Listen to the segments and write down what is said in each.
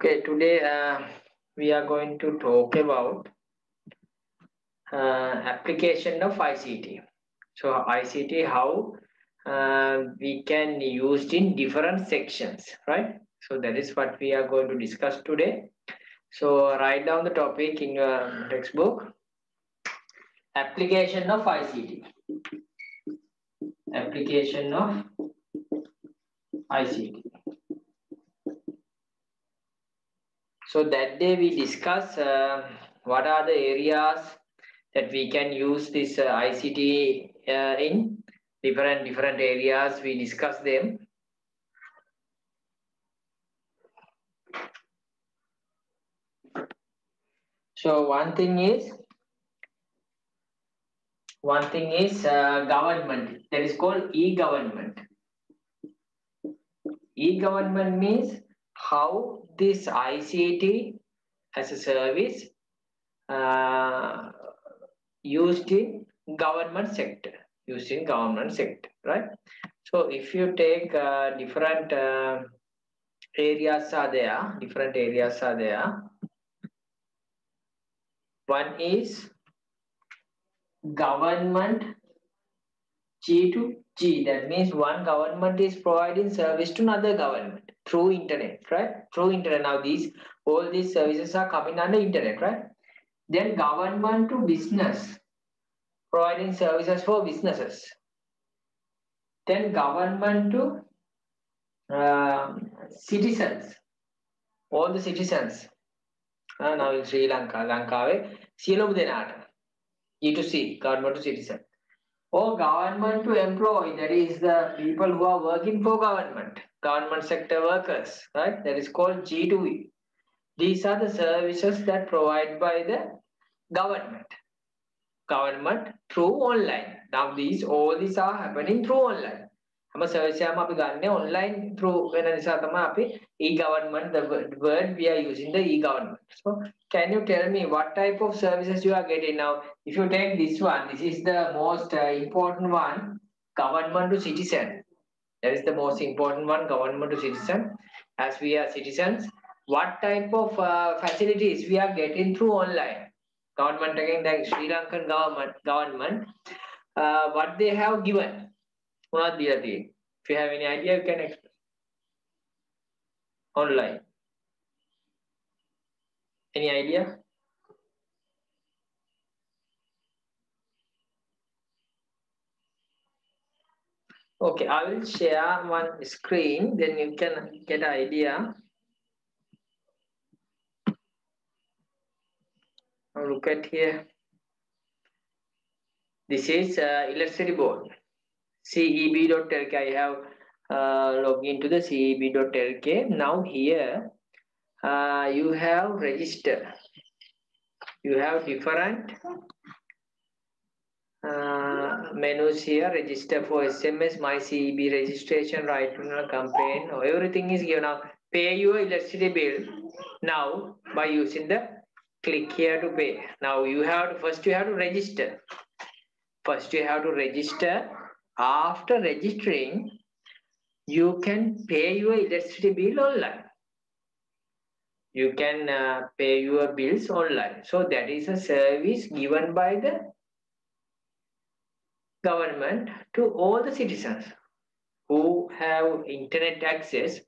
Okay, today we are going to talk about application of ICT. So ICT, how we can use it in different sections, right? So that is what we are going to discuss today. So write down the topic in your textbook. Application of ICT. Application of ICT. So that day we discuss what are the areas that we can use this ICT in different areas. We discuss them. So one thing is government. That is called e-government. E-government means how this ICT as a service used in government sector. Used in government sector, right? So if you take different areas are there. Different areas are there. One is government G to G. That means one government is providing service to another government through internet, right? Through internet. Now all these services are coming under internet, right? Then government to business, providing services for businesses. Then government to citizens, all the citizens. Now in Sri Lanka, සියලුම දෙනාට. E to C, government to citizen. Or government to employee, that is the people who are working for government sector workers, right? That is called G to E. These are the services that provide by the government through online. Now all these are happening through online. हम service අපි ගන්න online through වෙන නිසා තමයි අපි e-government, the word we are using the e-government. So can you tell me what type of services you are getting now? If you take this one, this is the most important one, government to citizen. That is the most important one, government to citizen. As we are citizens, what type of facilities we are getting through online? Government again, the Sri Lankan government, what they have given. If you have any idea, you can express online. Any idea? Okay, I will share one screen, then you can get an idea. Now look at here. This is electricity board. CEB.lk. I have logged into the CEB.lk. Now here you have register. You have different menus here. Register for SMS, my CEB registration, right to campaign. Everything is given. Now pay your electricity bill now by using the click here to pay. Now first you have to register. First you have to register. After registering, you can pay your electricity bill online. You can pay your bills online. So that is a service given by the government to all the citizens who have internet access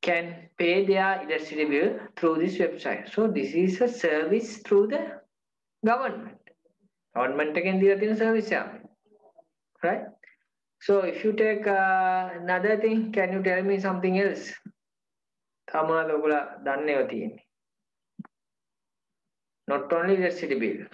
can pay their electricity bill through this website. So this is a service through the government. Government again the service, right? So if you take another thing, can you tell me something else? Not only electricity bill.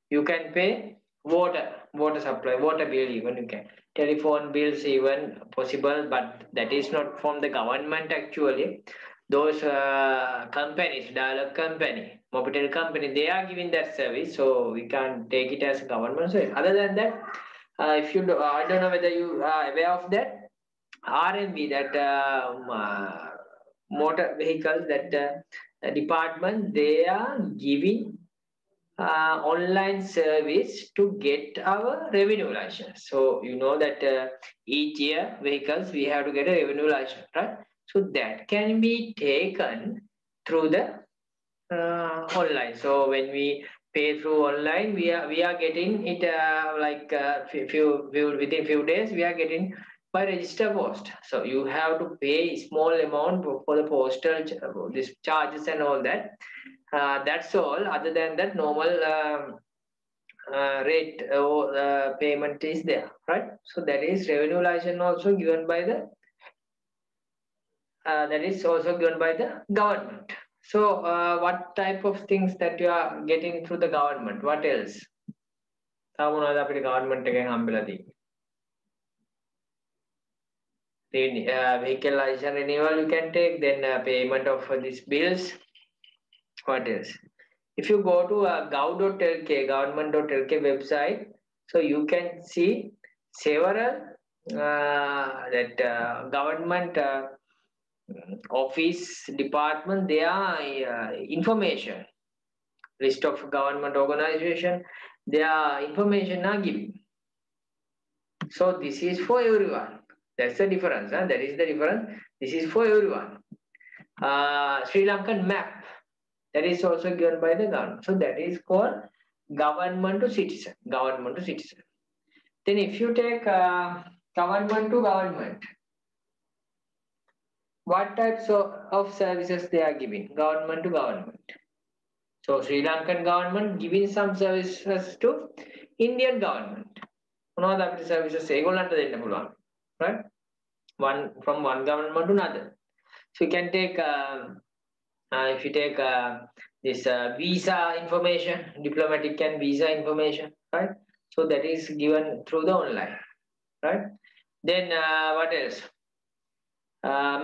You can pay water supply, water bill even you can. Telephone bills even possible, but that is not from the government actually. Those companies, dial-up company, Mobitel company, they are giving that service, so we can't take it as government service. Other than that, if you do, I don't know whether you are aware of that RMB, that motor vehicles, that department, they are giving online service to get our revenue license. So you know that each year vehicles we have to get a revenue license, right? So that can be taken through the online. So when we pay through online, we are getting it like within few days we are getting by register post. So you have to pay small amount for the postal this charges and all that. That's all. Other than that, normal rate or payment is there, right? So that is revenue license also given by the that is also given by the government. So, what type of things that you are getting through the government? What else? තව මොනවද අපිට government එකෙන් හම්බෙලා තියෙන්නේ? Vehicle license renewal you can take, then payment of these bills. What else? If you go to gov.lk, government.lk website, so you can see several that government office department, their information, list of government organization, their information are given. So this is for everyone. That's the difference. That is the difference. This is for everyone. Sri Lankan map, that is also given by the government. So that is called government to citizen. Government to citizen. Then if you take government to government, what types of services they are giving? Government to government. So Sri Lankan government giving some services to Indian government. මොනවද අපිට services ඒගොල්ලන්ට දෙන්න පුළුවන්, right? From one government to another. So you can take if you take this visa information, diplomatic and visa information, right? So that is given through the online, right? Then what else?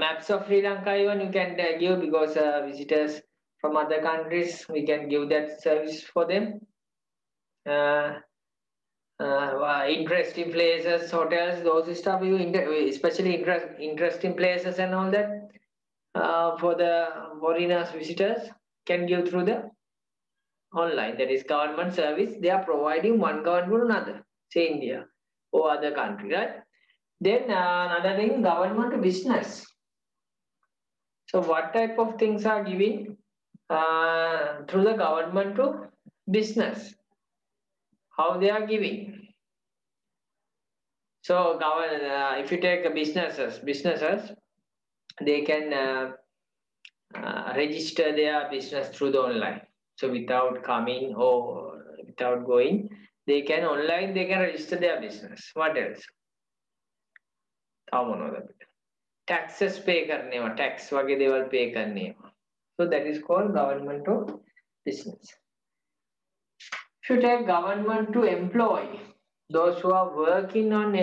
Maps of Sri Lanka even you can give, because visitors from other countries, we can give that service for them. Interesting places, hotels, those stuff, especially interesting places and all that for the foreigners, visitors can give through the online. That is government service. They are providing one government to another, say India or other country, right? Then another thing, government to business. So what type of things are giving through the government to business? How they are giving? So if you take businesses, they can register their business through the online. So without coming or without going, they can online, they can register their business. What else? Taxes pay karne wa, tax wage දේවල් pay karne wa. So that is called government to business. If you take government to employee, those who are working on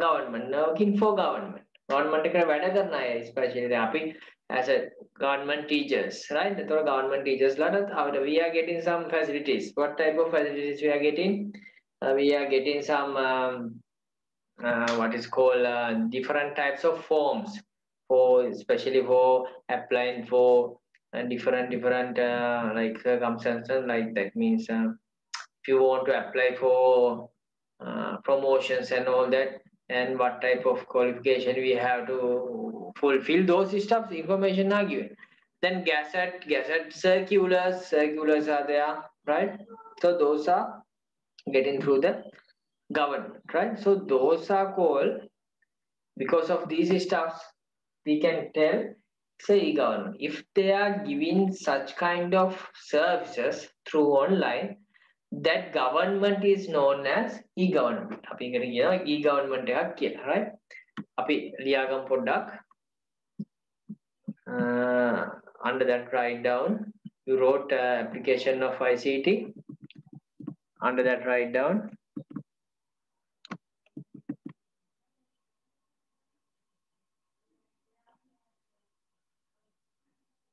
government, working for government, government එකට වැඩ කරන අය, especially අපි as a government teachers, right? The government teachers we are getting some facilities. What type of facilities we are getting? We are getting some what is called different types of forms for, especially for applying for different like circumstances, like that means if you want to apply for promotions and all that, and what type of qualification we have to fulfill, those stuff information are given. Then gazette circulars are there, right? So those are getting through the government, right? So those are called, because of these stuffs, we can tell say e-government. If they are giving such kind of services through online, that government is known as e-government. අපි එකට කියනවා e-government එකක් කියලා, right? අපි ලියාගමු පොඩ්ඩක්. Under that, write down, you wrote application of ICT. Under that, write down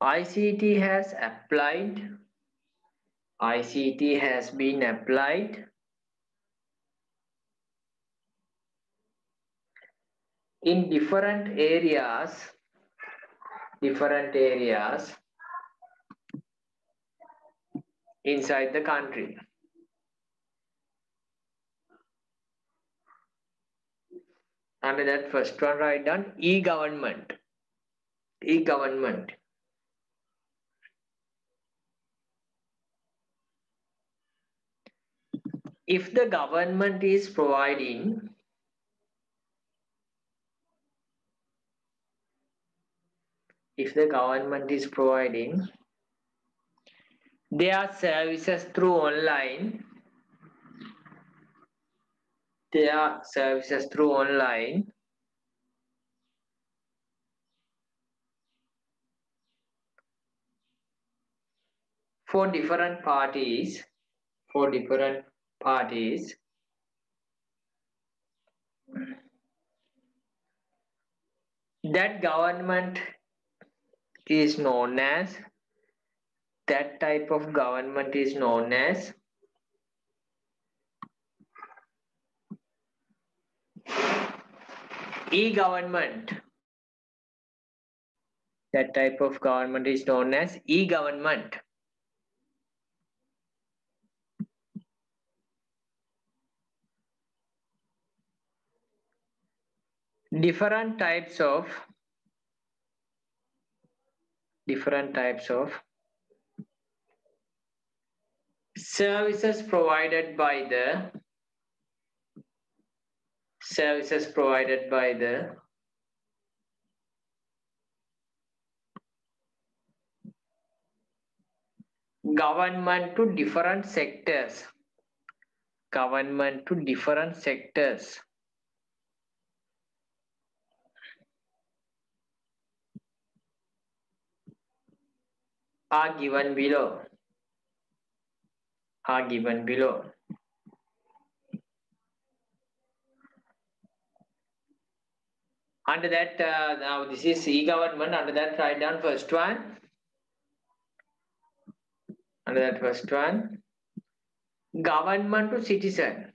ICT has applied. ICT has been applied in different areas inside the country. Under that, first one, write down e-government. E-government. If the government is providing their services through online, for different parties, that government is known as, that type of government is known as e-government. That type of government is known as e-government. Different types of services provided by the government to different sectors. Are given below. Under that, now this is e-government. Under that, write down first one. Government to citizen.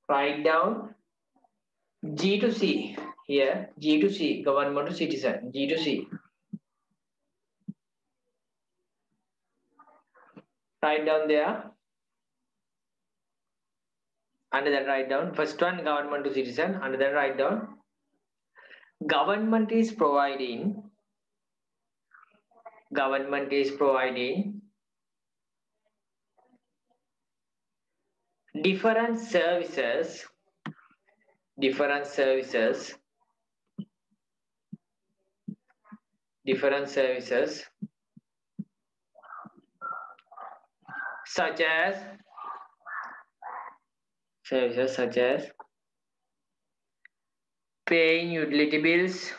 Write down G to C. Here, G to C. Government to citizen. G to C. Write down there. Under that, write down first one, government to citizen. Under that, write down government is providing different services such as paying utility bills,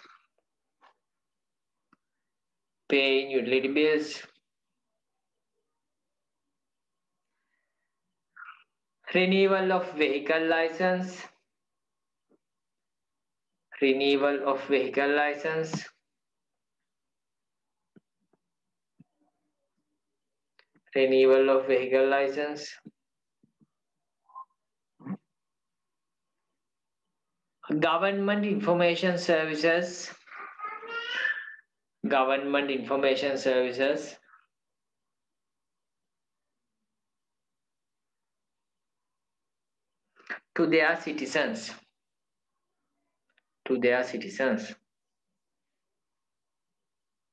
renewal of vehicle license, government information services, to their citizens.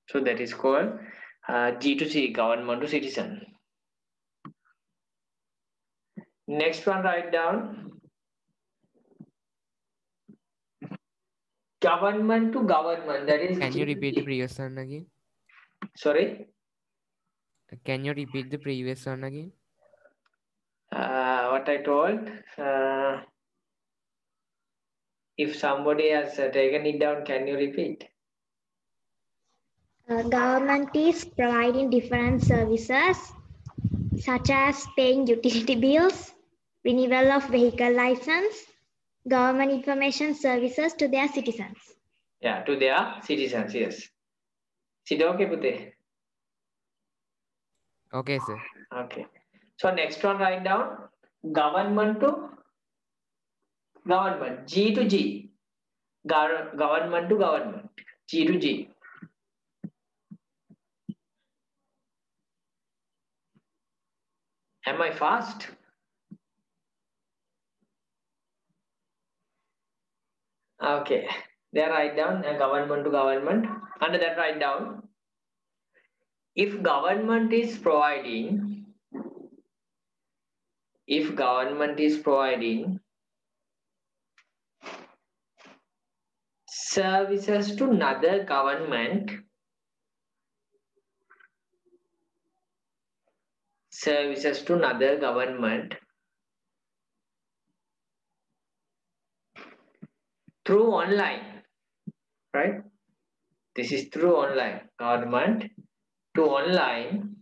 So that is called G to C, government to citizen. Next one, write down government to government. That is. Can you repeat the previous one again? Sorry? Can you repeat the previous one again? What I told. If somebody has taken it down, can you repeat? Government is providing different services such as paying utility bills, renewal of vehicle license, government information services to their citizens. Yeah, to their citizens, yes. Is it okay, Pute? Okay, sir. Okay. So next one, write down government to government, G to G. Government to government, G to G. Am I fast? Okay. There write down government to government. Under that write down, if government is providing, if government is providing services to another government, services to another government through online, right? This is through online, government to online,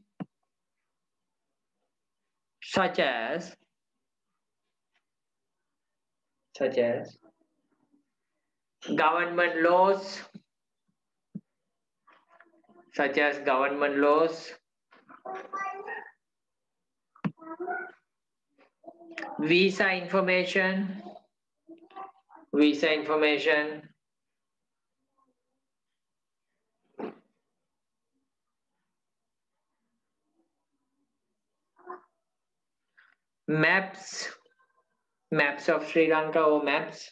such as government laws, such as government laws, visa information, visa information, maps, maps of Sri Lanka or maps,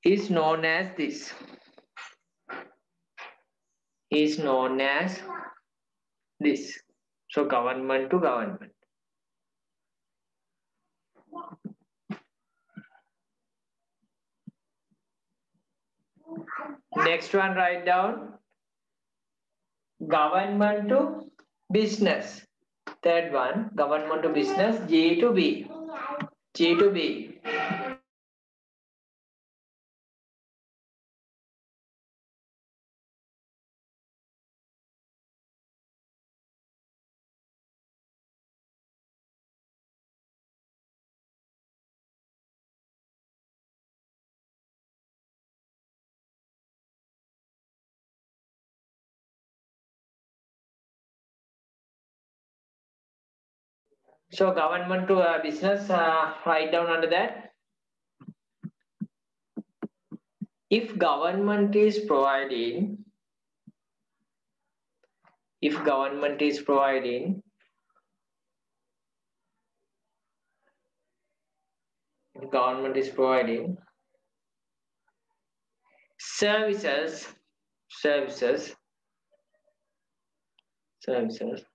is known as this, is known as this. So government to government. Next one write down, government to business. Third one, government to business, G to B. G to B. So government to business, write down under that. If government is providing, if government is providing, if government is providing services, services, services,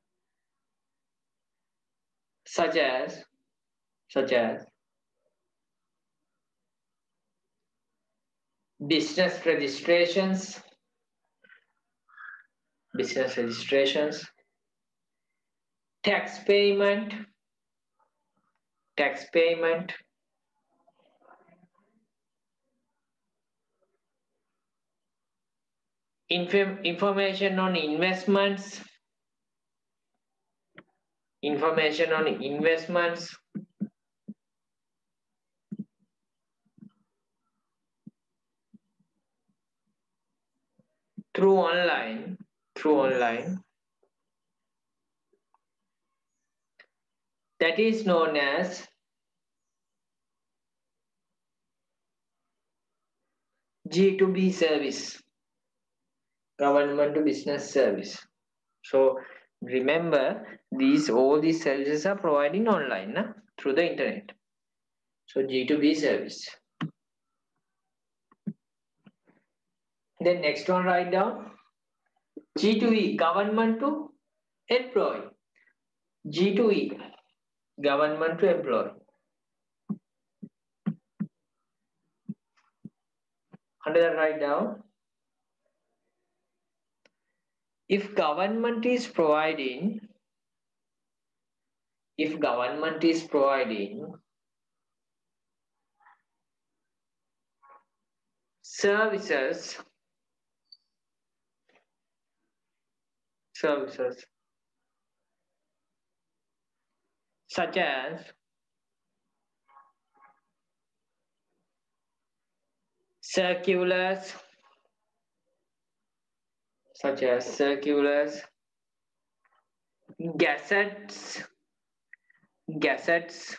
such as business registrations, business registrations, tax payment, tax payment, information on investments, information on investments, through online, through online, that is known as G2B service, government to business service. So remember, all these services are providing online through the internet. So G2B service. Then next one write down, G2E, government to employee. G2E, government to employee. Under that write down, if government is providing, if government is providing services, services such as circulars, gazettes, gazettes,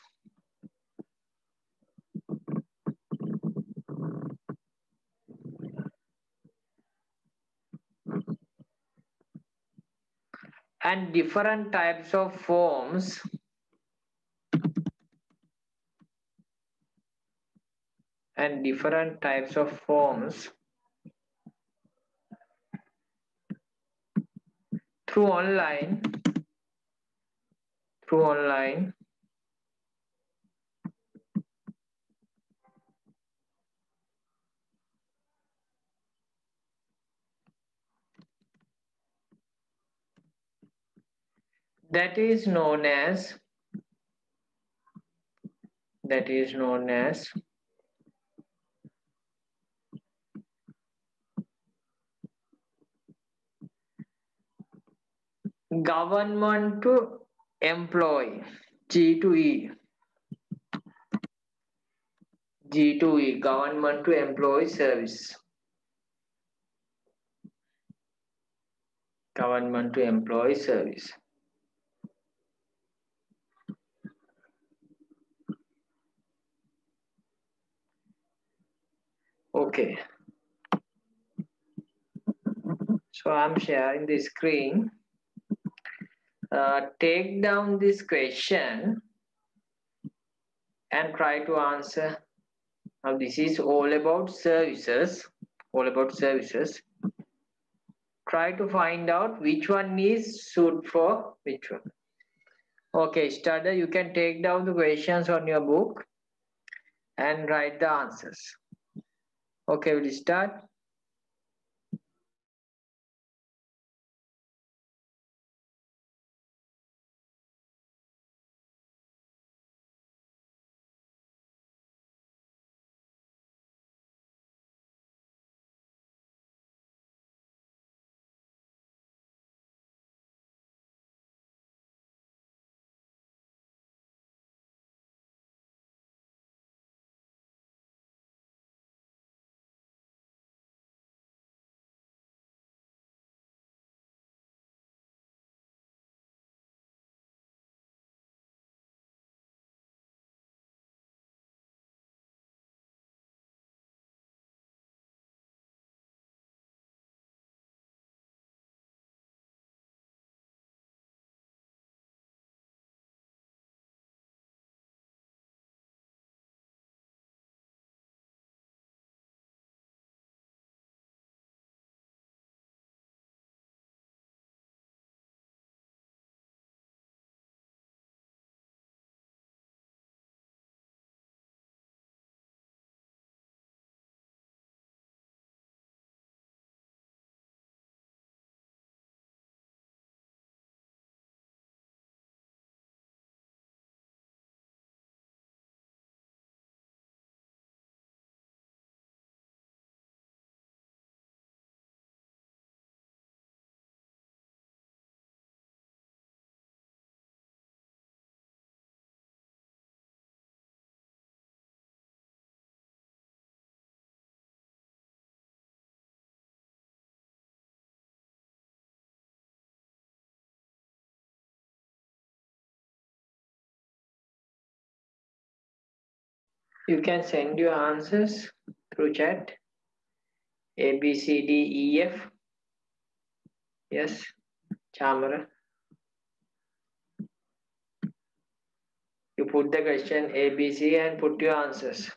and different types of forms through online that is known as government to employee, G2E, government to employee service, Okay, so I'm sharing the screen. Take down this question and try to answer. Now this is all about services. Try to find out which one is suited for which one. Okay, starter, you can take down the questions on your book and write the answers. Okay, we'll start. You can send your answers through chat. A, B, C, D, E, F. Yes, Chamara. You put the question A, B, C and put your answers.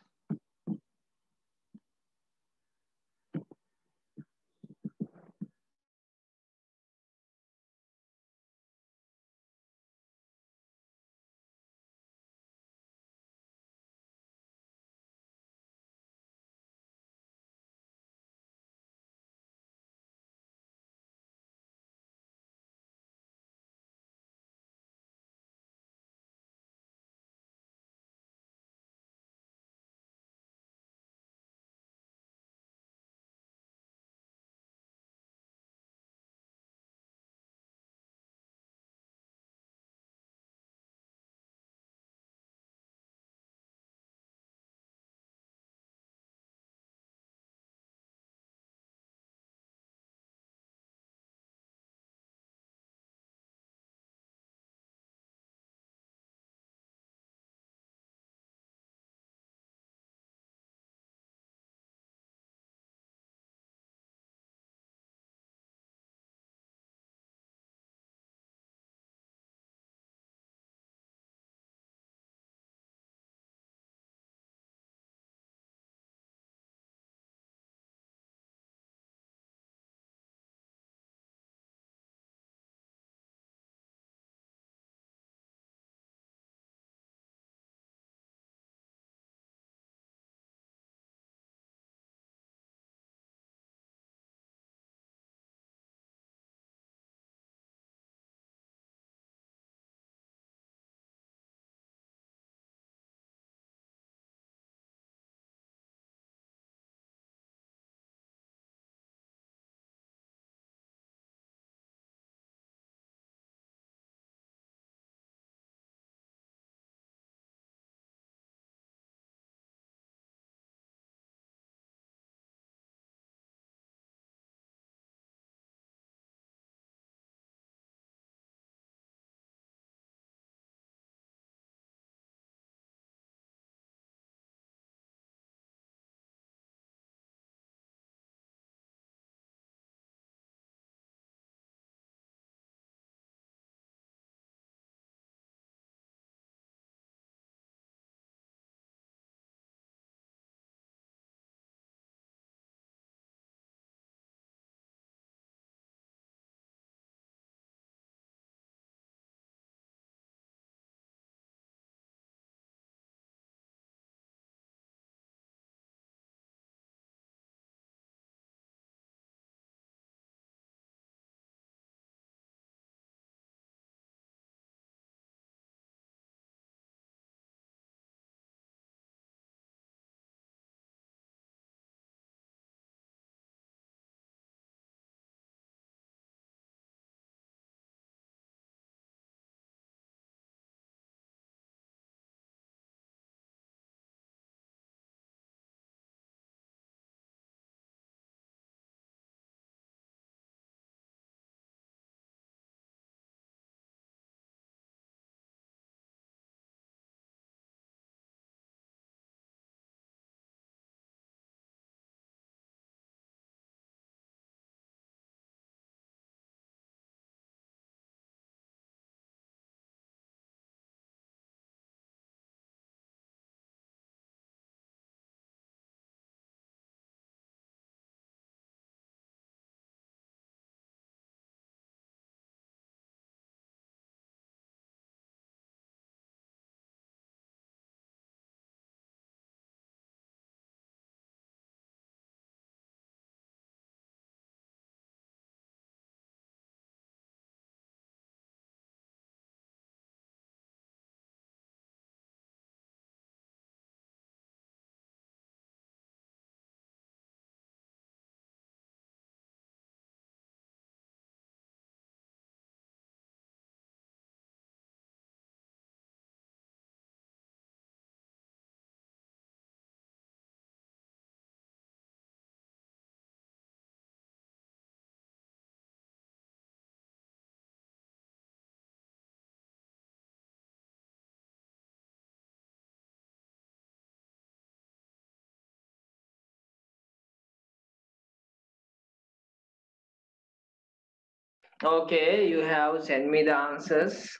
Okay, you have sent me the answers.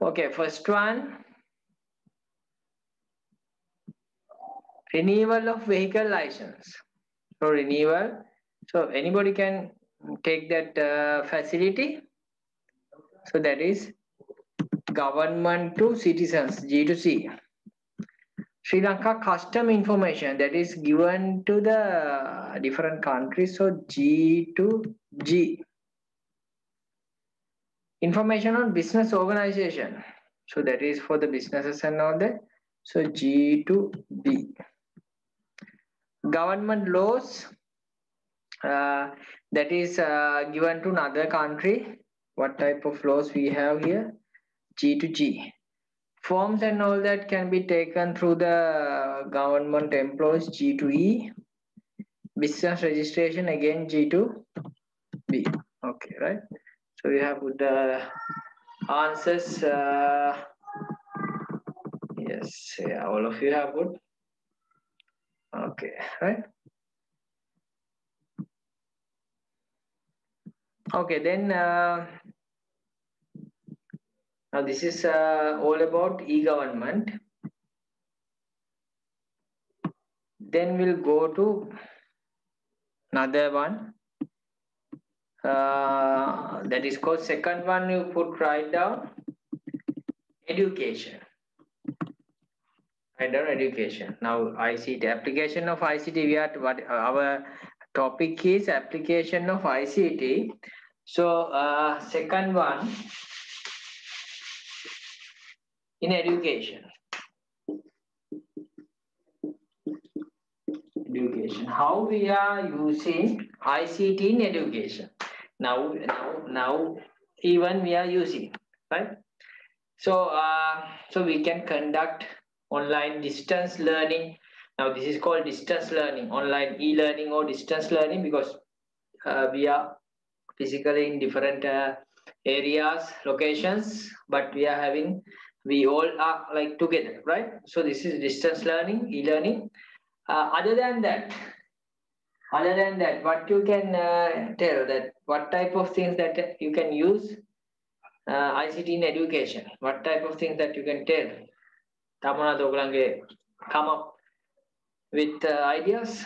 Okay, first one, renewal of vehicle license. So renewal. So anybody can take that facility. So that is government to citizens, G to C. Sri Lanka custom information that is given to the different countries. So G to G. Information on business organization. So that is for the businesses and all that. So G to B. Government laws that is given to another country. What type of laws we have here? G to G. Forms and all that can be taken through the government employees, G to E. Business registration again G to B. Okay, right? So you have put the answers. Yes, yeah, all of you have put. Okay, right? Okay, then now this is all about e-government. Then we'll go to another one. That is called second one. You put right down education. Write down education. Now ICT application of ICT. We are what our topic is application of ICT. So second one in education. Education. How we are using ICT in education. Now, even we are using, right? So, so we can conduct online distance learning. Now, this is called distance learning, online e-learning or distance learning because we are physically in different areas, locations, but we all are like together, right? So this is distance learning, e-learning. Other than that, what you can tell that what type of things that you can use ICT in education? What type of things that you can tell? Tamana Dogulange come up with ideas.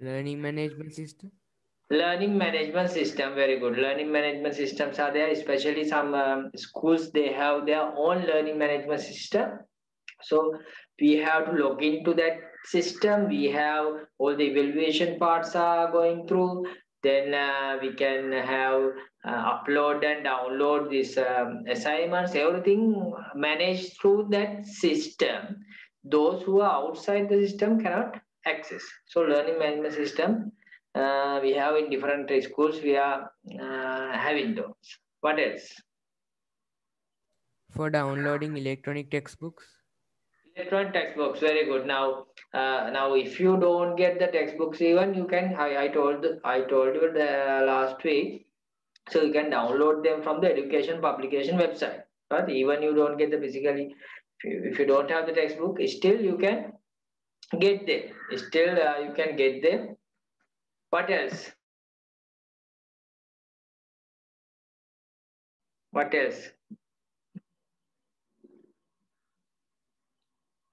Learning management system. Learning management system, very good. Learning management systems are there, especially some schools, they have their own learning management system. So we have to log into that system. We have all the evaluation parts are going through. Then we can have upload and download these assignments, everything managed through that system. Those who are outside the system cannot access. So learning management system we have in different schools. We are having those. What else? For downloading electronic textbooks. Electronic textbooks, very good. Now if you don't get the textbooks, even you can. I told you the last week, so you can download them from the education publication website. But even you don't get the physically, if you don't have the textbook, still you can get them. Still you can get them. What else? What else?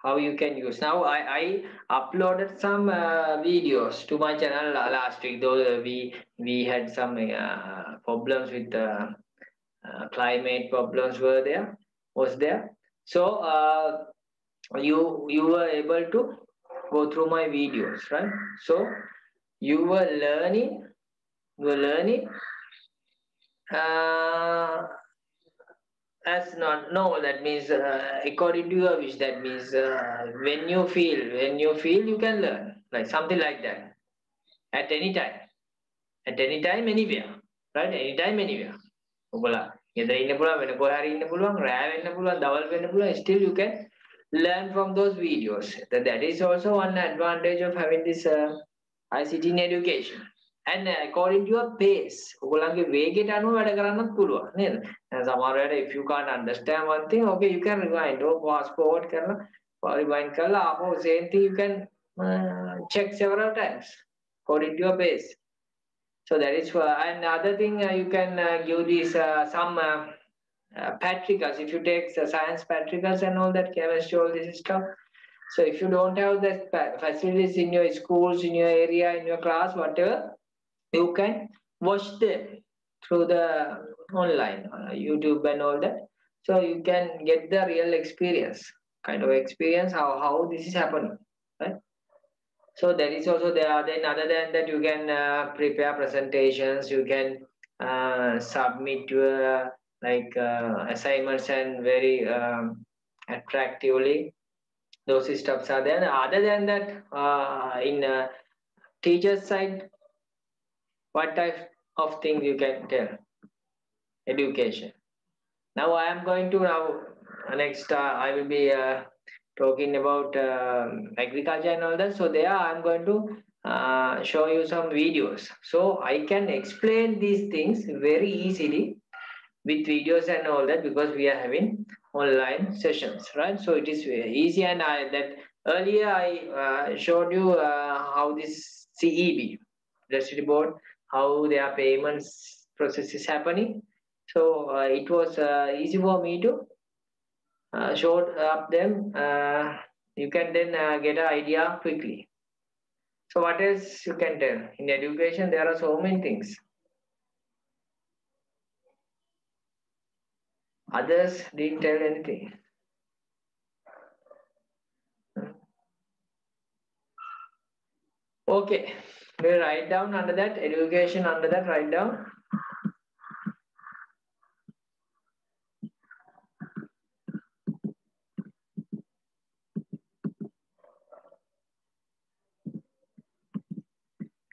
How you can use. Now I uploaded some videos to my channel last week, though we had some problems with climate problems was there. So you were able to go through my videos, right? So you were learning uh, as not no, that means according to your wish. That means when you feel you can learn, like something like that. At any time, anywhere, right? Anytime, anywhere. ඔබලා ගෙදර ඉන්න පුළුවන්, වෙන කොහේ හරි ඉන්න පුළුවන්, රෑ වෙන්න පුළුවන්, දවල් වෙන්න පුළුවන්. Still you can learn from those videos. That is also one advantage of having this ICT in education. And according to your pace, ඔයගොල්ලන්ගේ වේගයට අනුව වැඩ කරන්නත් පුළුවන් නේද? දැන් සමහර වෙලාවට if you can't understand one thing, okay, you can rewind or fast forward කරලා rewind කරලා ආපහු same thing you can check several times. according to your base. So that is another thing. You can give these some practicals. If you take science practicals and all that, chemistry, all this stuff. So if you don't have the facilities in your schools, in your area, in your class, whatever, you can watch them through the online, YouTube and all that. So you can get the real experience, kind of experience how this is happening, right? So that is also there. Then other than that, you can prepare presentations. You can submit your assignments and very attractively. Those stuffs are there. Other than that, in teacher's side, what type of things you can tell? Education. Now I am going to next. I will be talking about agriculture and all that. So there I am going to show you some videos. So I can explain these things very easily with videos and all that because we are having online sessions, right? So it is very easy. And that earlier I showed you how this CEB, electricity board, how their payments process is happening. So it was easy for me to show up them. You can then get an idea quickly. So what else you can tell? In education, there are so many things. Others didn't tell anything. Okay, we'll write down under that, education under that, write down.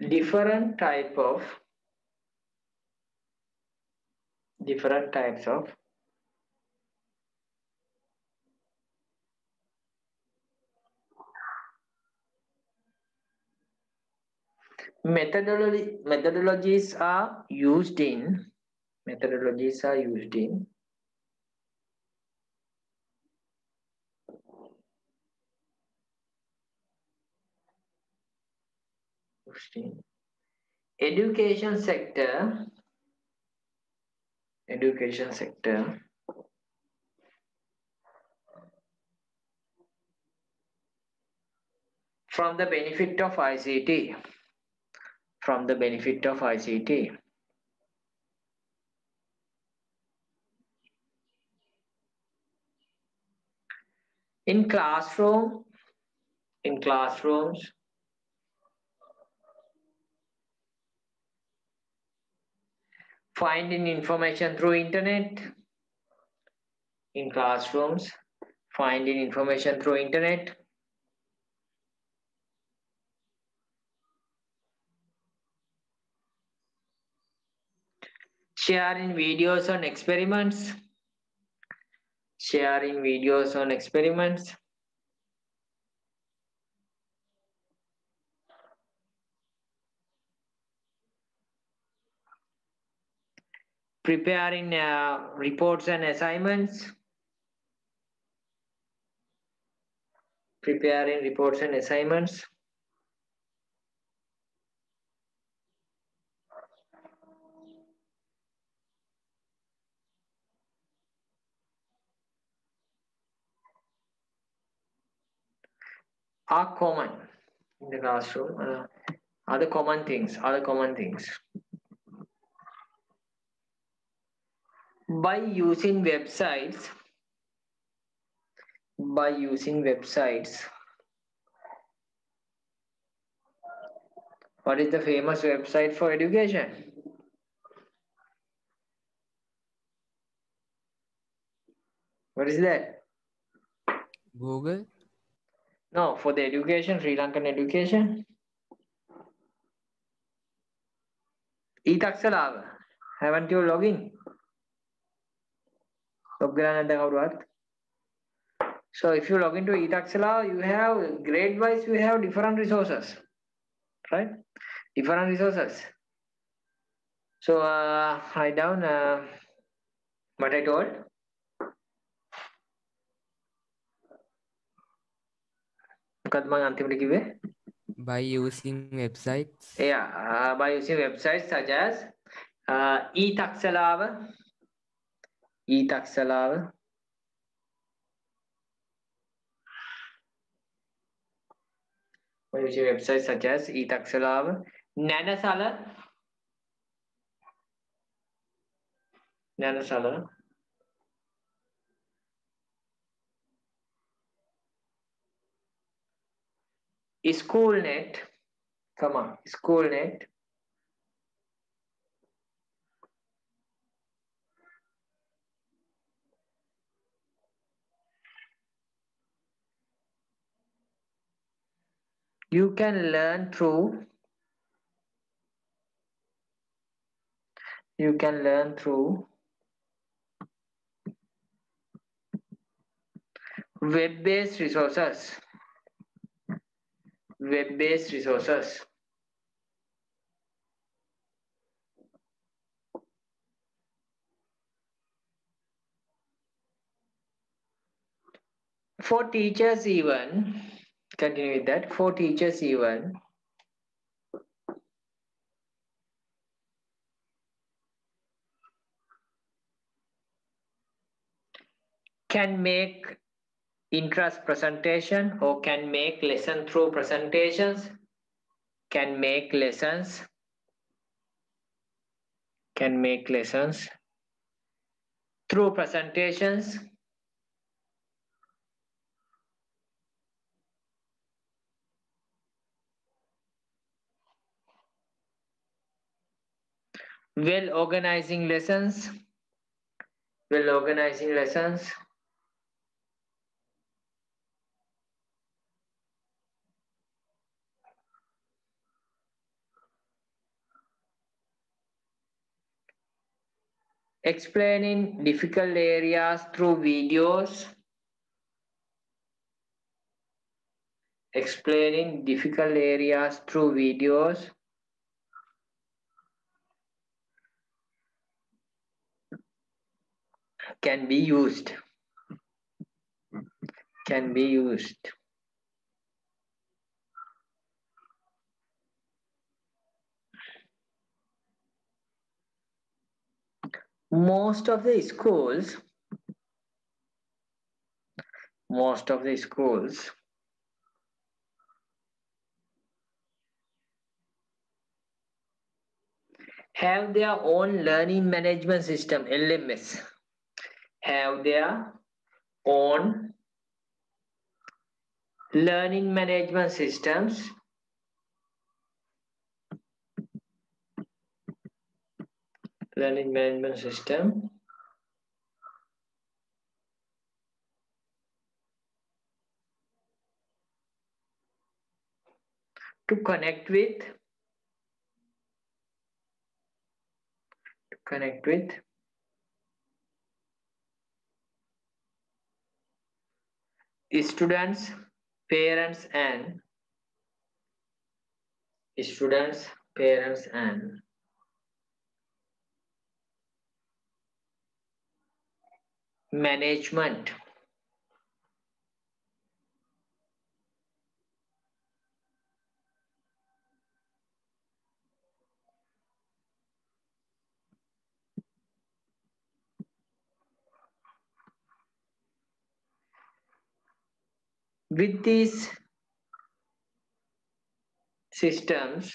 Different types of methodologies are used in education sector from the benefit of ICT. In classrooms, finding information through internet. In classrooms, finding information through internet. Sharing videos on experiments. Preparing reports and assignments. Are common in the classroom. Other common things. By using websites, what is the famous website for education? What is that? Google. No, for the education, Sri Lankan education. E-Taksalawa. Haven't you logged in? So if you log into E-Taksalawa, you have grade-wise, you have different resources, right? Different resources. So write down what I told. මොකක්ද මම අන්තිමට කිව්වේ? By using websites. Yeah, by using websites such as e-taksalawa, e-taksalawa, by using websites such as e-taksalawa, nanasala, nanasala, schoolnet, come on, schoolnet, you can learn through web-based resources, web-based resources. For teachers even, continue with that, for teachers even, can make interest presentation or can make lesson through presentations, can make lessons through presentations, well organizing lessons, explaining difficult areas through videos, can be used. Most of the schools have their own learning management system, LMS, have their own learning management systems to connect with students, parents and management. With these systems,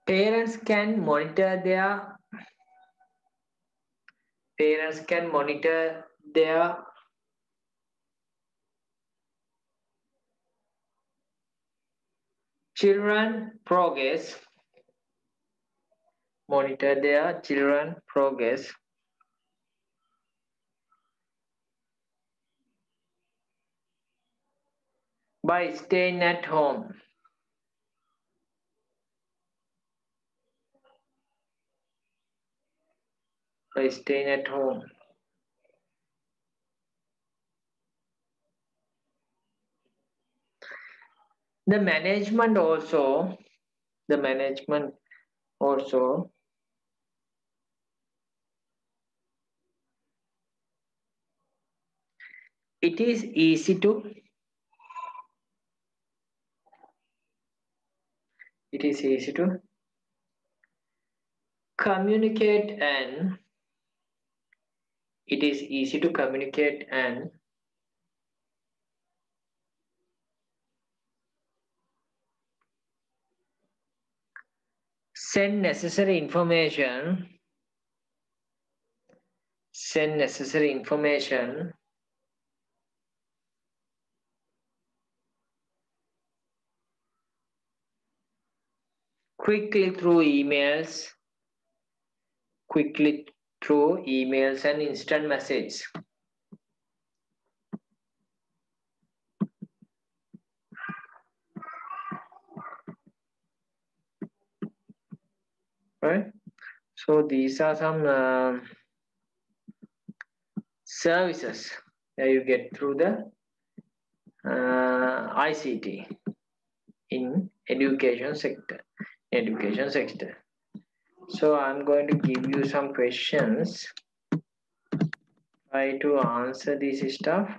parents can monitor their children progress by staying at home. The management also It is easy to communicate and send necessary information quickly through emails and instant message. Right? So these are some services that you get through the ICT in education sector. So I'm going to give you some questions. Try to answer this stuff.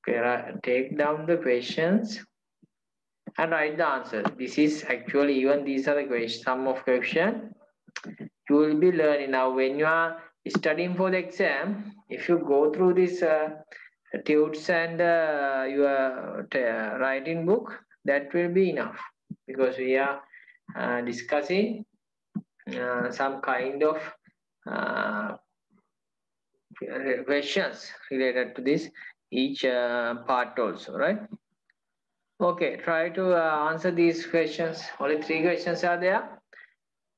Okay, take down the questions and write the answer. This is actually, even these are the questions, some of question you will be learning. Now when you are studying for the exam, if you go through this tudes and your writing book, that will be enough, because we are discussing some kind of uh, questions related to this each part also, right? Okay, try to answer these questions. Only 3 questions are there.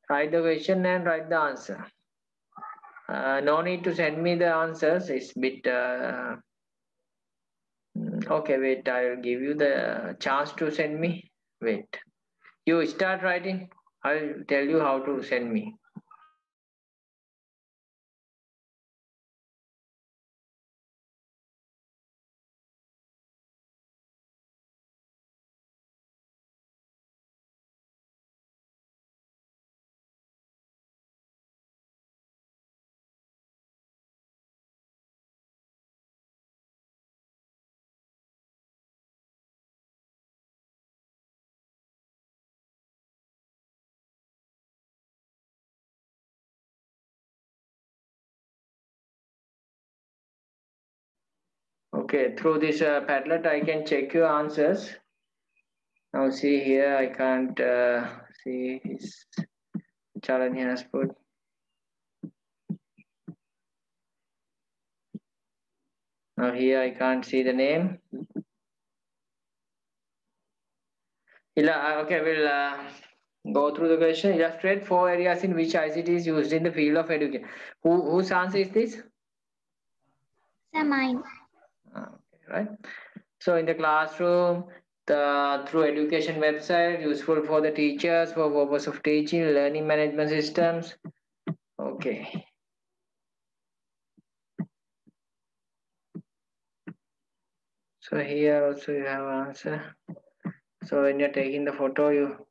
Write the question and write the answer. No need to send me the answers. It's bit okay. Wait, I'll give you the chance to send me. Wait, you start writing. I'll tell you how to send me. Okay, through this Padlet, I can check your answers. Now see here, I can't see his challenge has put. Now here I can't see the name. Okay, we'll go through the question. Illustrate 4 areas in which ICT is used in the field of education. Whose answer is this? Sir, mine. Okay, right. So in the classroom, through education website, useful for the teachers for purpose of teaching, learning management systems. Okay. So here also you have answer. So when you're taking the photo, you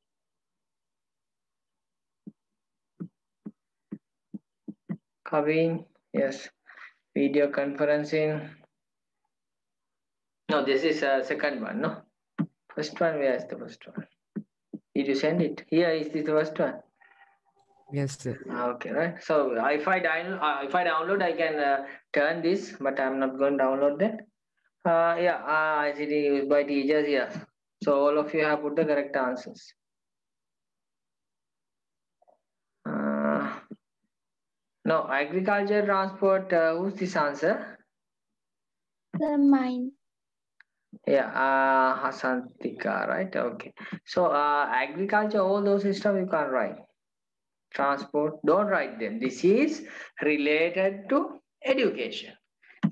copying, yes. Video conferencing. No, this is a second one, no? First one, where is the first one? Did you send it? Here is the first one. Yes, sir. Okay, right. So if I download, I can turn this, but I'm not going to download that. Yeah, ICT used by teachers. Yeah. So all of you have put the correct answers. No, agriculture, transport. Who's this answer? Sir, mine. Yeah, Hasantika, right? Okay. So agriculture, all those stuff you can't write. Transport, don't write them. This is related to education.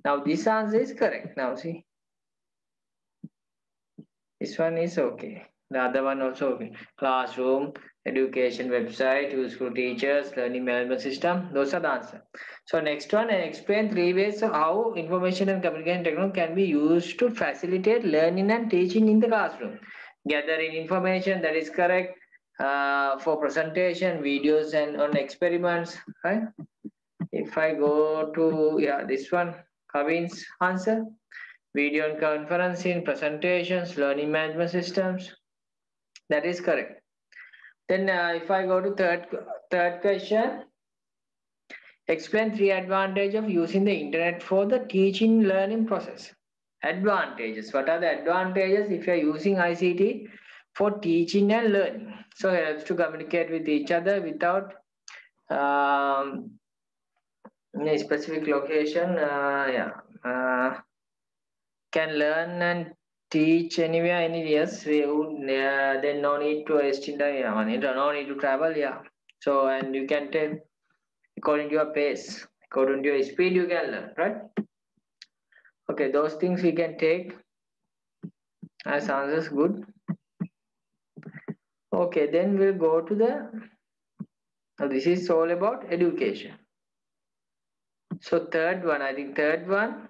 Now this answer is correct. Now see, this one is okay. The other one also okay. Classroom, Education website, useful teachers, learning management system. Those are the answer. So next one, explain 3 ways of how information and communication technology can be used to facilitate learning and teaching in the classroom. Gathering information, that is correct. For presentation, videos, and on experiments, right? If I go to, yeah, this one, Kavin's answer. Video and conferencing, presentations, learning management systems. That is correct. Then if I go to third question, explain 3 advantages of using the internet for the teaching learning process. Advantages. What are the advantages if you are using ICT for teaching and learning? So it helps to communicate with each other without in a specific location. Can learn and teach anywhere, any years. We would then no need to waste in the no need to travel. Yeah. So and you can tell according to your pace, according to your speed, you can learn, right? Okay, those things we can take as answers. Good. Okay, then we'll go to the. Now this is all about education. So third one, I think third one.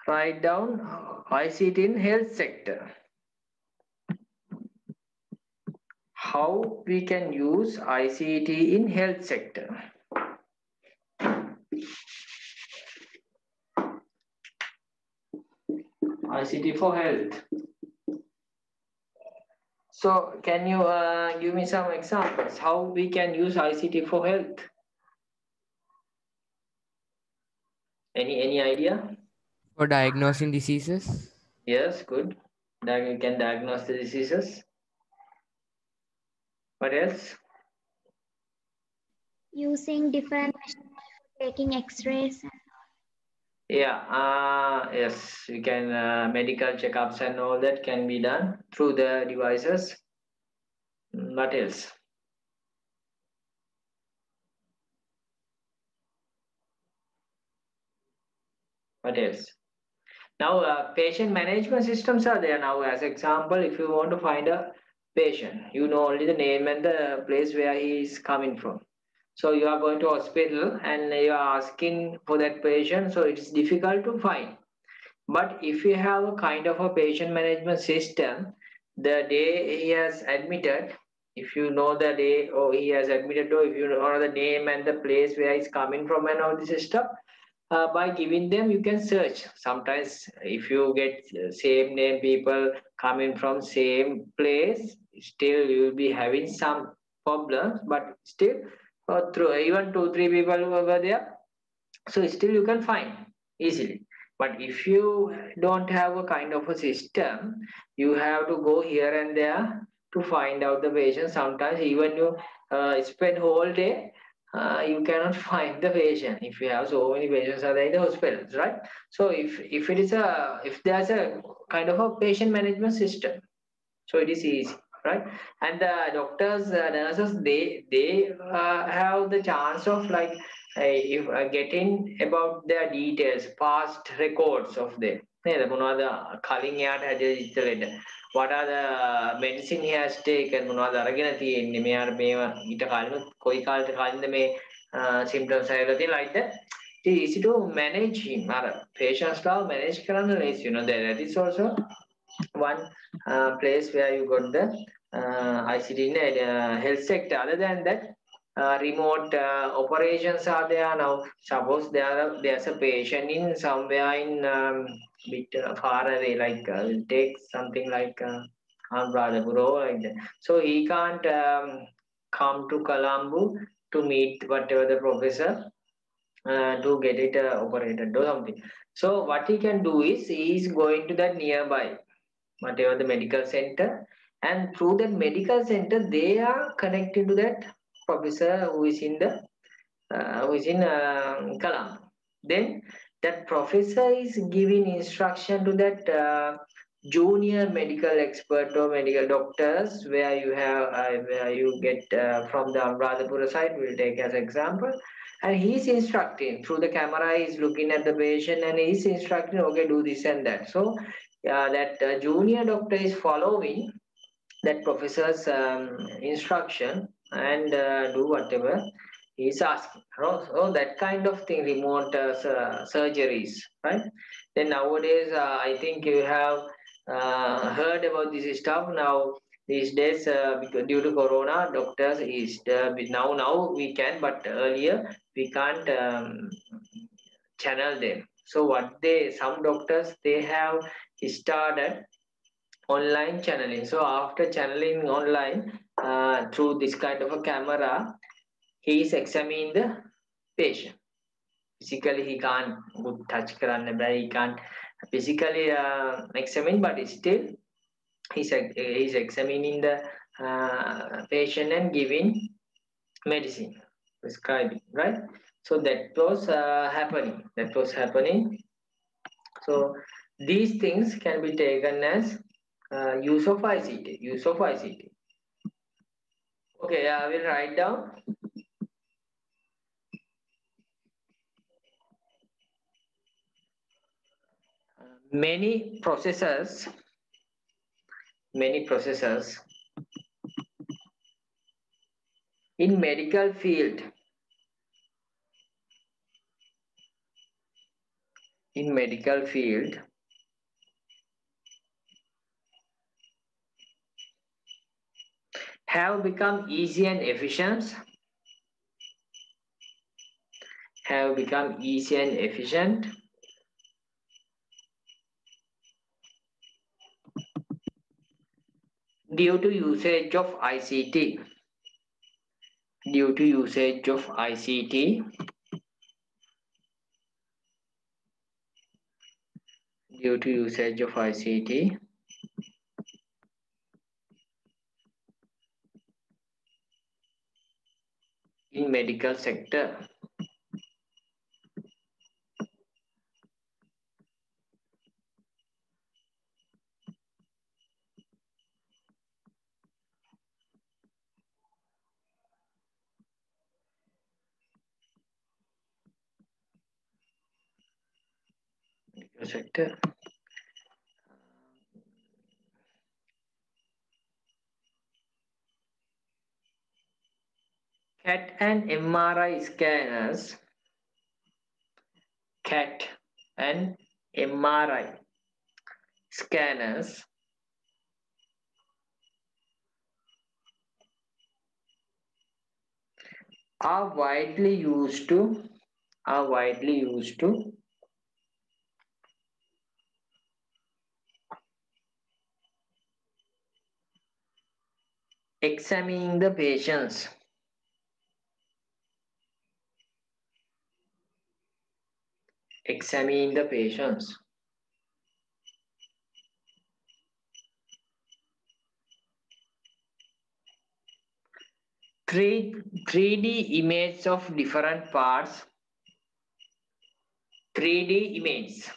Write down ICT in health sector. How we can use ICT in health sector. ICT for health. So can you give me some examples how we can use ICT for health? Any idea? For diagnosing diseases. Yes, good. You can diagnose the diseases. What else? Using different machines for taking X-rays. Yeah, yes, you can medical checkups and all that can be done through the devices. What else? What else? Now, patient management systems are there now. As example, if you want to find a patient, you know only the name and the place where he is coming from. So you are going to hospital and you are asking for that patient, so it's difficult to find. But if you have a kind of a patient management system, the day he has admitted, if you know the day or he has admitted, or if you know the name and the place where he's coming from and all this stuff, by giving them you can search. Sometimes if you get same name people coming from same place, still you will be having some problems, but still through even 2 3 people over there, so still you can find easily. But if you don't have a kind of a system, you have to go here and there to find out the patient. Sometimes even you spend whole day, you cannot find the patient if you have so many patients are there in the hospitals, right? So if it is a, if there's a kind of a patient management system, so it is easy, right? And the doctors, nurses, they have the chance of like if getting about their details, past records of them. මොනවද කලින් එයාට හැදිච්ච ලෙඩ, what are the medicine he has taken, මොනවද අරගෙන තියෙන්නේ, මෙයාට මේවා ඊට කලින් කොයි කාලෙට කලින්ද මේ symptoms හැදලා තියෙන්නේ, like that. It's easy to manage him. අර patients ලා manage කරන්න ලේසි, you know, that is also one place where you got the ICT in the health sector. Other than that, remote operations are there now. Suppose there's a patient in somewhere in bit far away, like take something like Anuradhapura, like that. So he can't come to Colombo to meet whatever the professor to get it operated or something. So what he can do is he is going to that nearby whatever the medical center, and through that medical center they are connected to that professor who is in the Colombo. Then that professor is giving instruction to that junior medical expert or medical doctors where you have where you get from the Anuradhapura side, we'll take as example, and he's instructing through the camera, he's looking at the patient and he's instructing, okay, do this and that. So that junior doctor is following that professor's instruction and do whatever he's asking. So that kind of thing, remote surgeries, right? Then nowadays, I think you have heard about this stuff now. These days, because due to Corona, doctors is now we can, but earlier we can't channel them. So what some doctors they have started online channeling. So after channeling online through this kind of a camera, he is examining the patient. Physically, he can't touch karanna bhai, he can't physically examine, but still he's examining the patient and giving medicine, prescribing, right? So that was happening. That was happening. So these things can be taken as use of ICT. Use of ICT. Okay, I will write down. Many processors in medical field have become easy and efficient due to usage of ICT. Due to usage of ICT. Due to usage of ICT. In medical sector. Sector. CAT and MRI scanners. CAT and MRI scanners are widely used to examining the patients. Examining the patients. 3D images of different parts. 3D image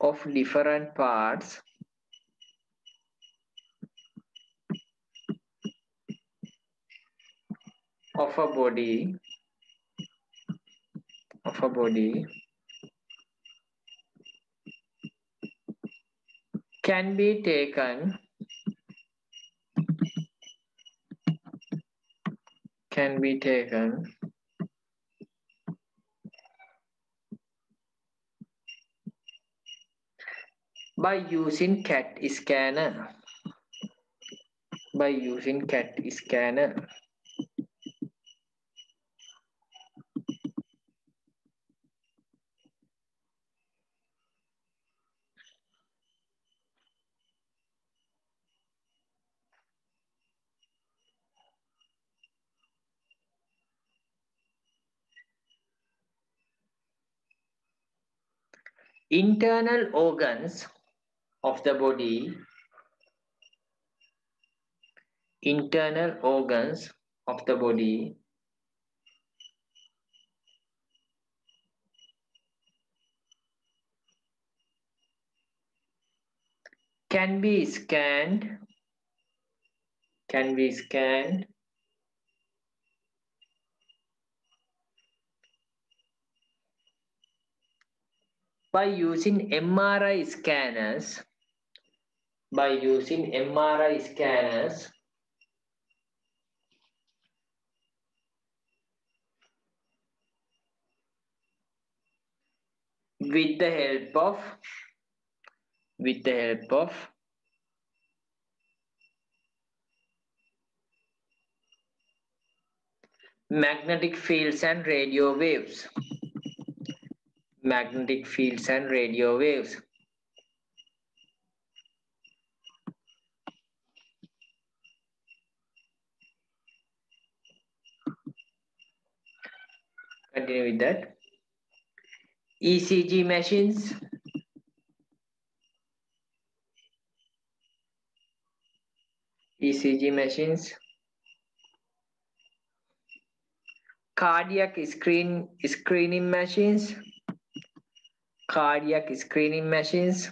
of different parts of a body can be taken by using CAT scanner. Internal organs of the body. Internal organs of the body can be scanned by using MRI scanners by using MRI scanners with the help of magnetic fields and radio waves. Magnetic fields and radio waves. Continue with that. ECG machines. ECG machines. Cardiac screening machines. Cardiac screening machines.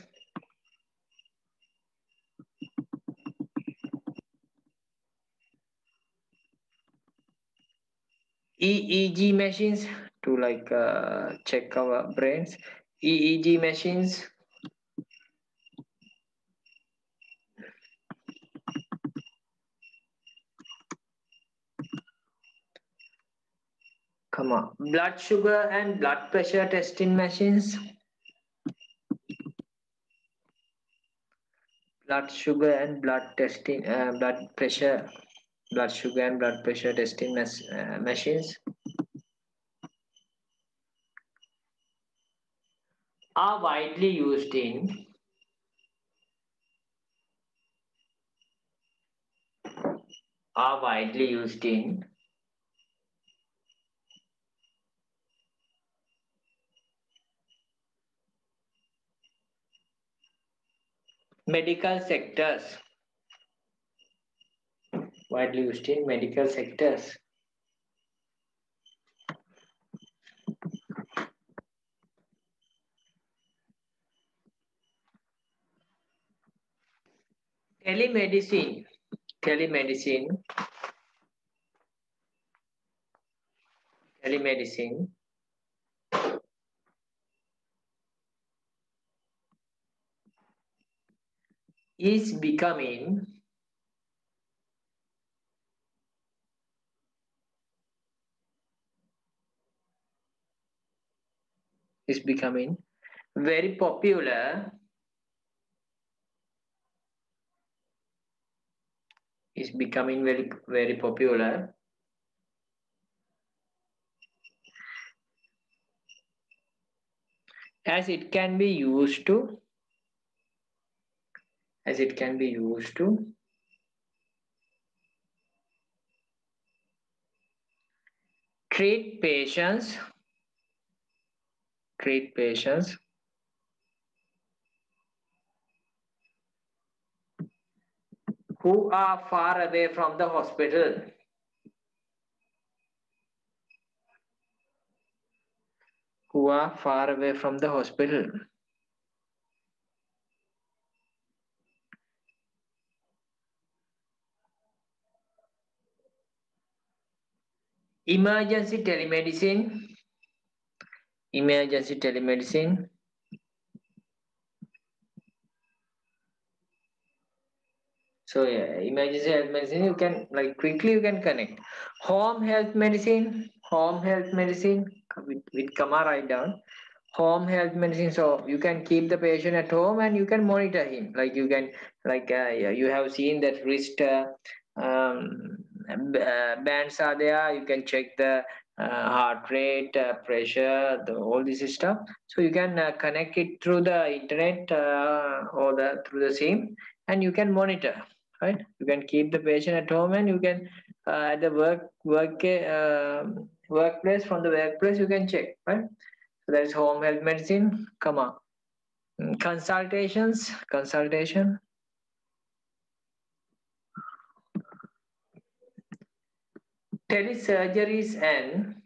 EEG machines to like check our brains. EEG machines. Come on. Blood sugar and blood pressure testing machines. Blood sugar and blood testing, blood sugar and blood pressure testing machines are widely used in medical sectors. Widely used in medical sectors. Telemedicine. Is becoming very popular. Is becoming very popular as it can be used to treat patients who are far away from the hospital. Emergency telemedicine. So yeah, emergency health medicine, you can like quickly you can connect. Home health medicine with comma write down. Home health medicine, so you can keep the patient at home and you can monitor him. Like you can yeah, you have seen that wrist bands are there. You can check the heart rate, pressure, all this stuff. So you can connect it through the internet or through the SIM, and you can monitor. Right? You can keep the patient at home, and you can at the workplace, from the workplace you can check. Right? So that is home health medicine. Come on. Consultation. Telesurgeries and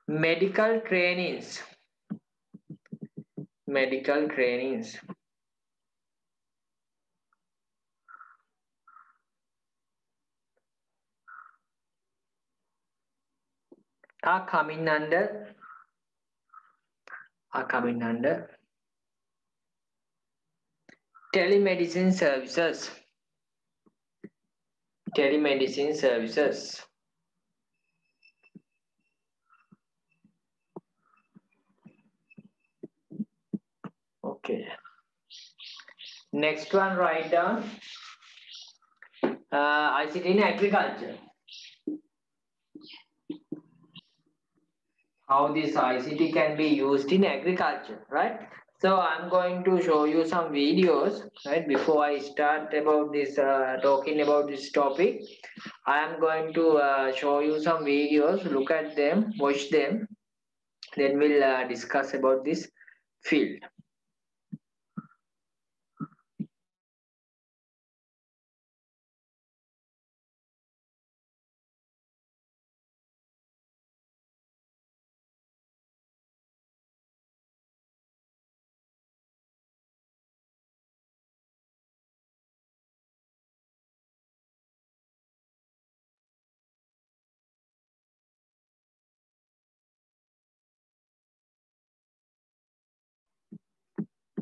medical trainings. are coming under telemedicine services. Telemedicine services. Okay. Next one, write down ICT in agriculture. How this ICT can be used in agriculture, right? So I'm going to show you some videos, right? Before I start about this, talking about this topic, I am going to show you some videos. Look at them, watch them. Then we'll discuss about this field.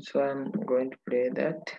So I'm going to play that.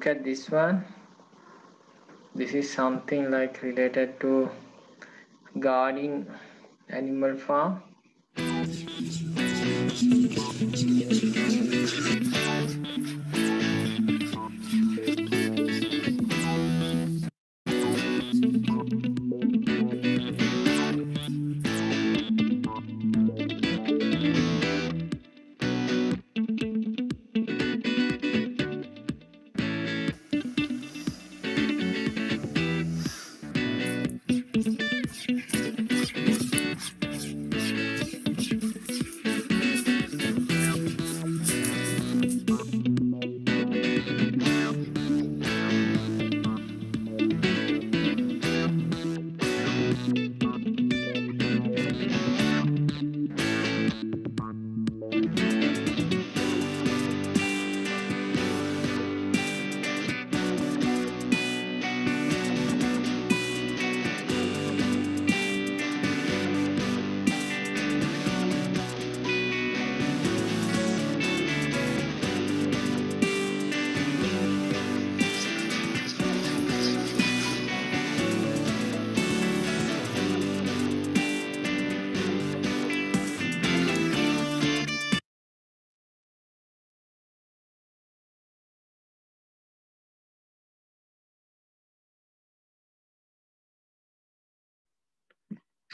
look at this one. This is something like related to gardening, animal farm.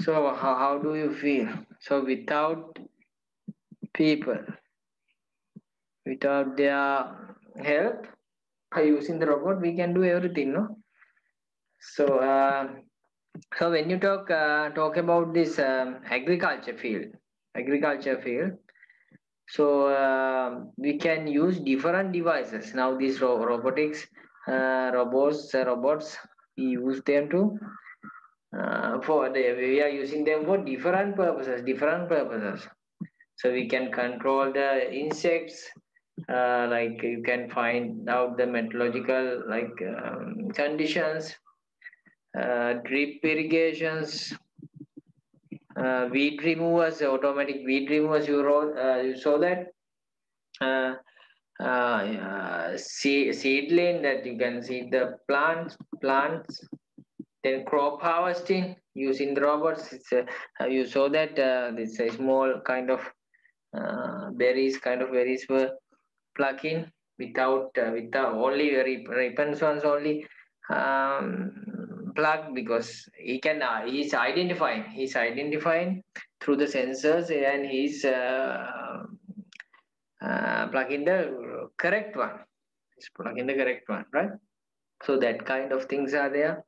So how do you feel? So without people, without their help, by using the robot, we can do everything, no? So so when you talk about this agriculture field, so we can use different devices. Now these robotics, robots, we use them to we are using them for different purposes. So we can control the insects, like you can find out the meteorological conditions, drip irrigations, weed removers, automatic weed removers. You saw that. Uh, Seedling, that you can seed the plants. Then crop harvesting using the robots. You saw that it's a small kind of berries were plucking without only very ripened ones only plucked, because he's identifying through the sensors, and he's plugging the correct one. He's plugging the correct one, right? So that kind of things are there.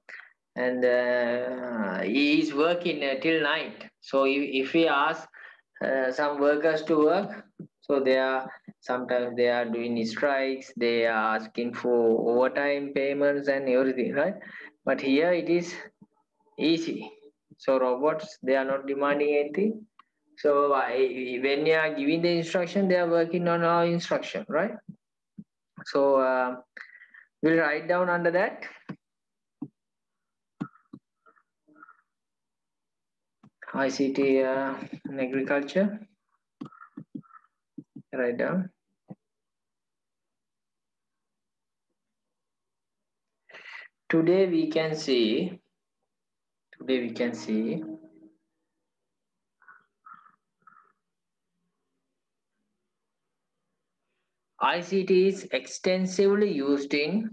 And he is working till night. So if we ask some workers to work, so sometimes they are doing strikes, they are asking for overtime payments and everything, right? But here it is easy. So robots, they are not demanding anything. So when you are giving the instruction, they are working on our instruction, right? So we'll write down under that. ICT in agriculture. Write down. Today we can see ICT is extensively used in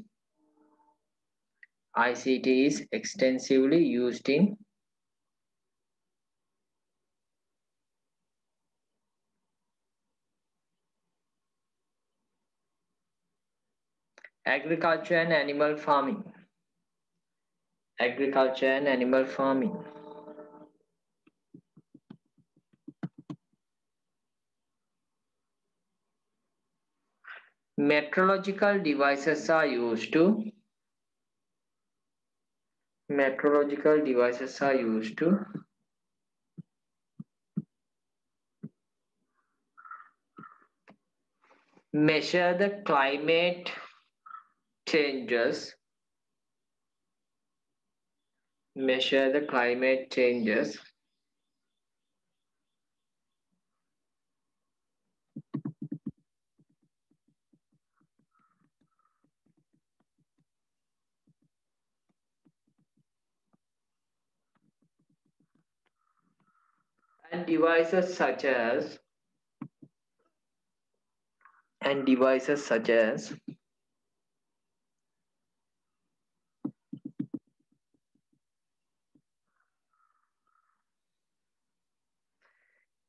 agriculture and animal farming. Meteorological devices are used to measure the climate changes and devices such as and devices such as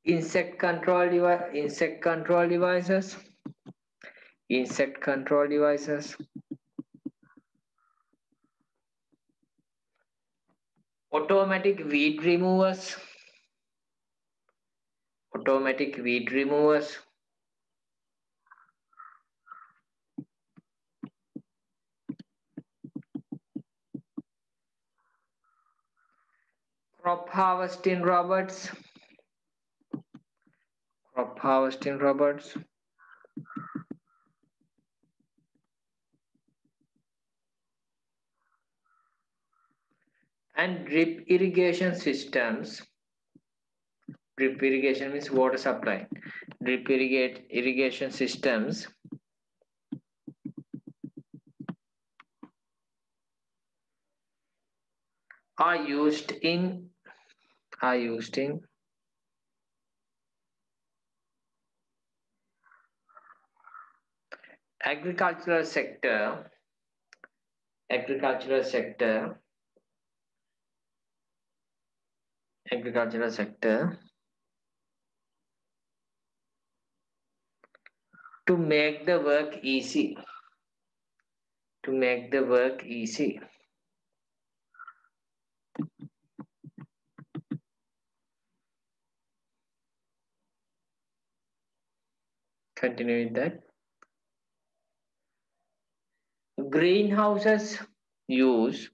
insect control devices, automatic weed removers, crop harvesting robots, and drip irrigation systems. Drip irrigation means water supply. Drip irrigation systems are used in agricultural sector to make the work easy. Continue with that. Greenhouses use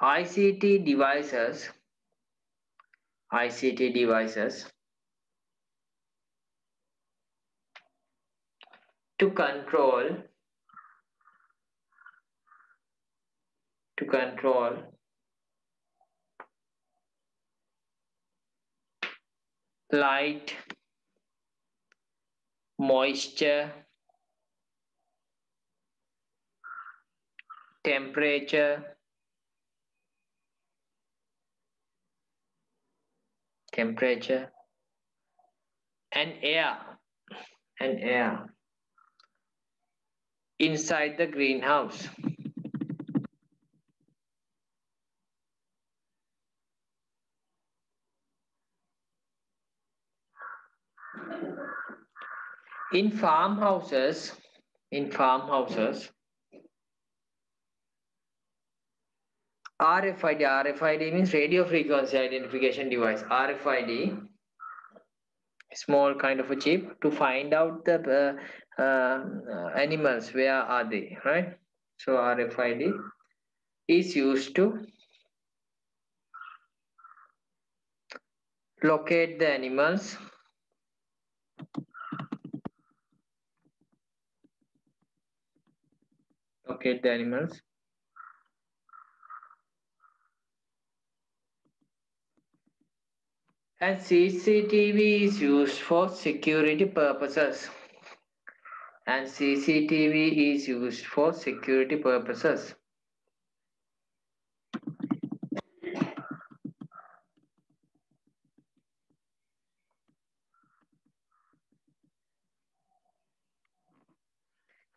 ICT devices to control light, moisture, temperature, and air inside the greenhouse. In farmhouses, RFID means radio frequency identification device. RFID, small kind of a chip to find out the animals, where are they, right? So RFID is used to locate the animals and CCTV is used for security purposes.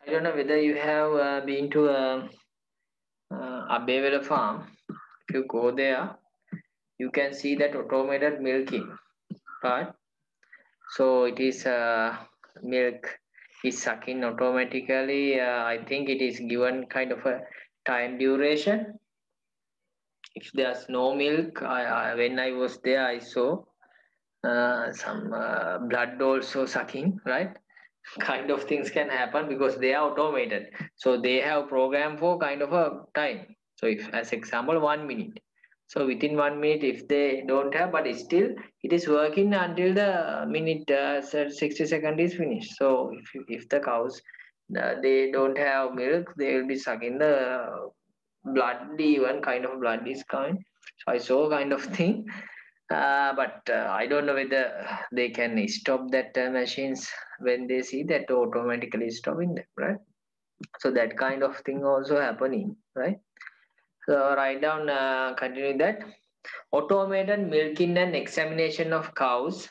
I don't know whether you have been to Abbeville farm. If you go there, you can see that automated milking, right? So it is milk is sucking automatically. I think it is given kind of a time duration. If there's no milk, when I was there, I saw some blood also sucking, right? Kind of things can happen because they are automated. So they have program for kind of a time. So if, as example, 1 minute. So within 1 minute, if they don't have, but still it is working until the minute 60 seconds is finished. So if the cows they don't have milk, they will be sucking the blood, even kind of blood is coming. So I saw kind of thing. But I don't know whether they can stop that machines when they see that automatically stopping them, right? So that kind of thing also happening, right? So write down, continue that. Automated milking and examination of cows.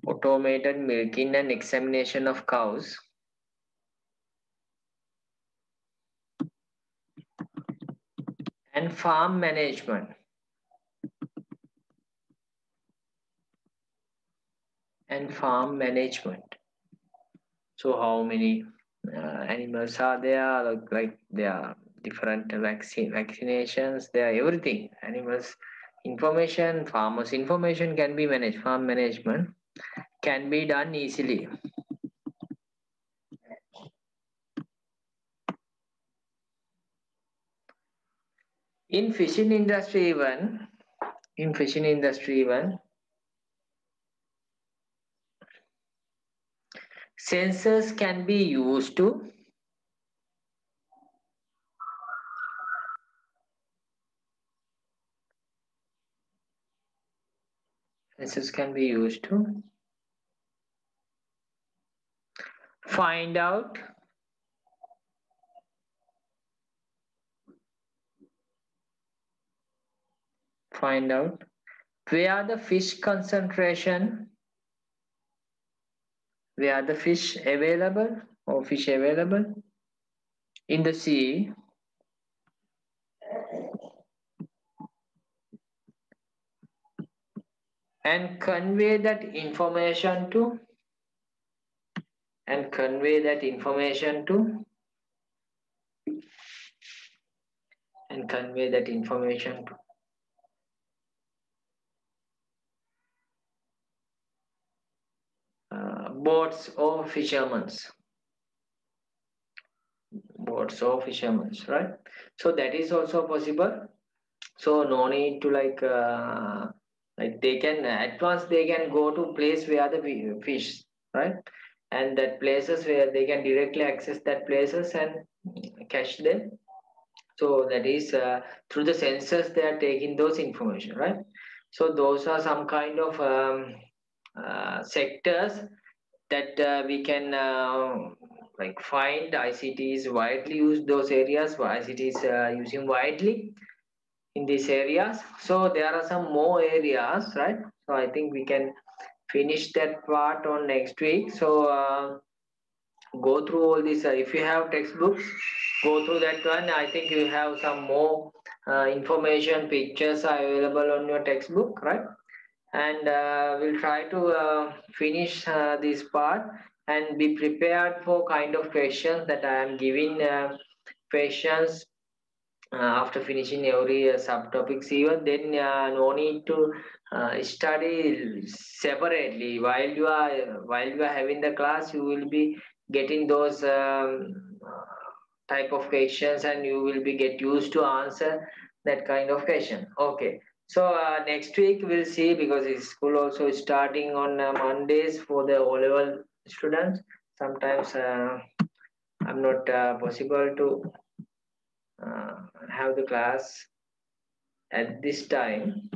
Automated milking and examination of cows. And farm management. And farm management. So how many animals are there? Like there are different vaccinations. There are everything. Animals information, farmers information can be managed. Farm management can be done easily. In fishing industry even, sensors can be used to find out where the fish concentration, where the fish available in the sea, and convey that information to boats or fishermen, right? So that is also possible. So no need to like they can at once they can go to place where the fish, right? And that places where they can directly access that places and catch them. So that is through the sensors they are taking those information, right? So those are some kind of sectors that we can like find. ICT is widely used, those areas where ICT is using widely in these areas. So there are some more areas, right? So I think we can finish that part on next week. So go through all this. If you have textbooks, go through that one. I think you have some more information, pictures are available on your textbook, right? And we'll try to finish this part and be prepared for kind of questions that I am giving questions after finishing every subtopics. Even then no need to study separately. While you are having the class, you will be getting those type of questions, and you will be get used to answer that kind of question. Okay. So next week we'll see, because it's school also is starting on Mondays for the O level students. Sometimes I'm not possible to have the class at this time.